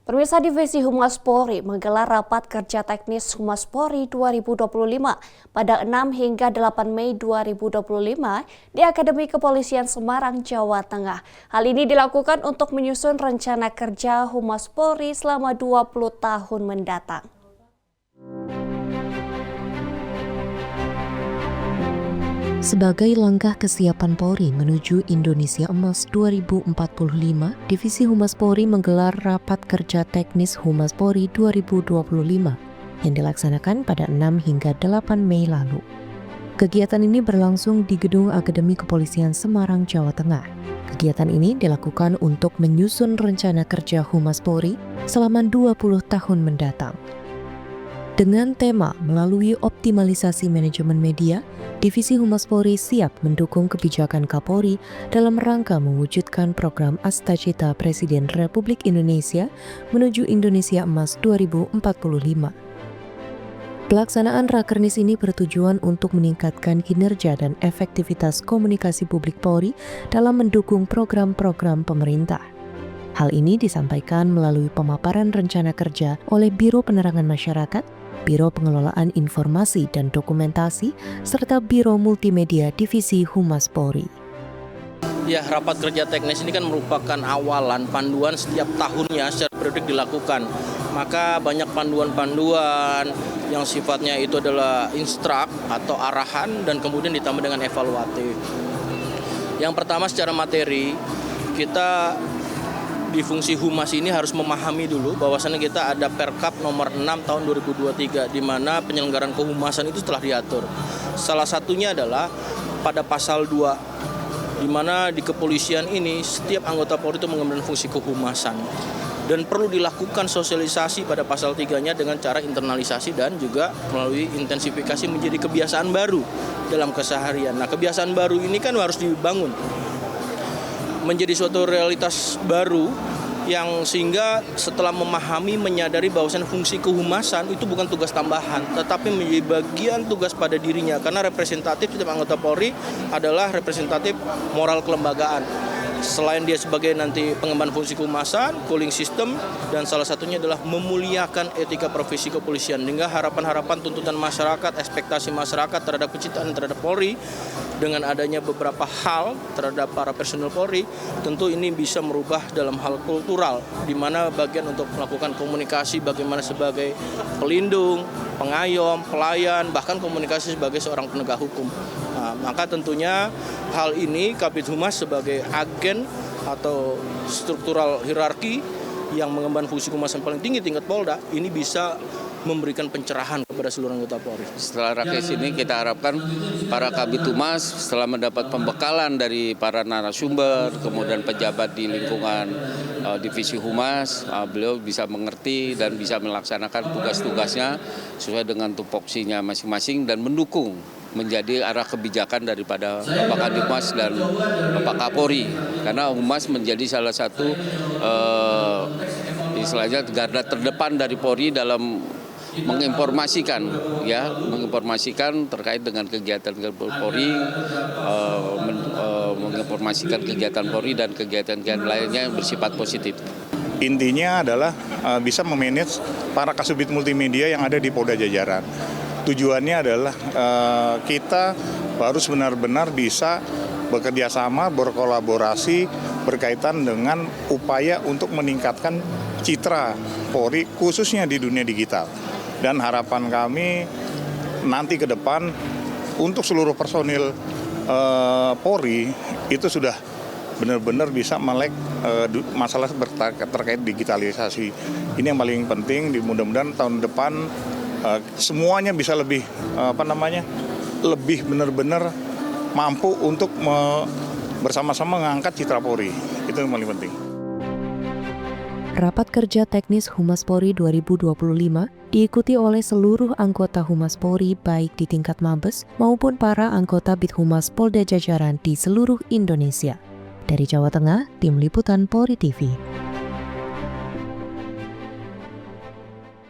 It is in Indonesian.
Pemirsa, Divisi Humas Polri menggelar rapat kerja teknis Humas Polri 2025 pada 6 hingga 8 Mei 2025 di Akademi Kepolisian Semarang, Jawa Tengah. Hal ini dilakukan untuk menyusun rencana kerja Humas Polri selama 20 tahun mendatang. Sebagai langkah kesiapan Polri menuju Indonesia Emas 2045, Divisi Humas Polri menggelar rapat kerja teknis Humas Polri 2025 yang dilaksanakan pada 6 hingga 8 Mei lalu. Kegiatan ini berlangsung di Gedung Akademi Kepolisian Semarang, Jawa Tengah. Kegiatan ini dilakukan untuk menyusun rencana kerja Humas Polri selama 20 tahun mendatang. Dengan tema melalui optimalisasi manajemen media, Divisi Humas Polri siap mendukung kebijakan Kapolri dalam rangka mewujudkan program Astacita Presiden Republik Indonesia menuju Indonesia Emas 2045. Pelaksanaan Rakernis ini bertujuan untuk meningkatkan kinerja dan efektivitas komunikasi publik Polri dalam mendukung program-program pemerintah. Hal ini disampaikan melalui pemaparan rencana kerja oleh Biro Penerangan Masyarakat, Biro Pengelolaan Informasi dan Dokumentasi, serta Biro Multimedia Divisi Humas Polri. Ya, rapat kerja teknis ini kan merupakan awalan panduan setiap tahunnya secara periodik dilakukan. Maka banyak panduan-panduan yang sifatnya itu adalah instruk atau arahan dan kemudian ditambah dengan evaluatif. Yang pertama secara materi, kita di fungsi humas ini harus memahami dulu bahwasannya kita ada Perkap nomor 6 tahun 2023 di mana penyelenggaraan kehumasan itu telah diatur. Salah satunya adalah pada pasal 2 di mana di kepolisian ini setiap anggota Polri itu mengemban fungsi kehumasan dan perlu dilakukan sosialisasi pada pasal 3-nya dengan cara internalisasi dan juga melalui intensifikasi menjadi kebiasaan baru dalam keseharian. Nah, kebiasaan baru ini kan harus dibangun menjadi suatu realitas baru yang sehingga setelah memahami, menyadari bahwasan fungsi kehumasan itu bukan tugas tambahan tetapi menjadi bagian tugas pada dirinya karena representatif setiap anggota Polri adalah representatif moral kelembagaan. Selain dia sebagai nanti pengemban fungsi kehumasan, cooling system, dan salah satunya adalah memuliakan etika profesi kepolisian. Hingga harapan-harapan tuntutan masyarakat, ekspektasi masyarakat terhadap kecintaan terhadap Polri, dengan adanya beberapa hal terhadap para personel Polri, tentu ini bisa merubah dalam hal kultural, di mana bagian untuk melakukan komunikasi bagaimana sebagai pelindung, pengayom, pelayan, bahkan komunikasi sebagai seorang penegak hukum. Nah, maka tentunya hal ini Kabid Humas sebagai agen atau struktural hierarki yang mengemban fungsi kehumasan paling tinggi tingkat Polda ini bisa memberikan pencerahan kepada seluruh anggota Polri. Setelah Rakernis ini kita harapkan para Kabid Humas setelah mendapat pembekalan dari para narasumber, kemudian pejabat di lingkungan Divisi Humas, beliau bisa mengerti dan bisa melaksanakan tugas-tugasnya sesuai dengan tupoksinya masing-masing dan mendukung menjadi arah kebijakan daripada Bapak Kadif Humas dan Bapak Kapolri. Karena Humas menjadi salah satu istilahnya garda terdepan dari Polri dalam menginformasikan terkait dengan kegiatan Polri, menginformasikan kegiatan Polri dan kegiatan-kegiatan lainnya yang bersifat positif. Intinya adalah bisa memanage para kasubit multimedia yang ada di Polda jajaran. Tujuannya adalah kita harus benar-benar bisa bekerja sama, berkolaborasi berkaitan dengan upaya untuk meningkatkan citra Polri khususnya di dunia digital. Dan harapan kami nanti ke depan untuk seluruh personil Polri itu sudah benar-benar bisa melek masalah terkait digitalisasi. Ini yang paling penting, mudah-mudahan tahun depan semuanya bisa lebih lebih benar-benar mampu untuk bersama-sama mengangkat citra Polri. Itu yang paling penting. Rapat kerja teknis Humas Polri 2025 diikuti oleh seluruh anggota Humas Polri baik di tingkat Mabes maupun para anggota Bid Humas Polda jajaran di seluruh Indonesia. Dari Jawa Tengah, Tim Liputan Polri TV.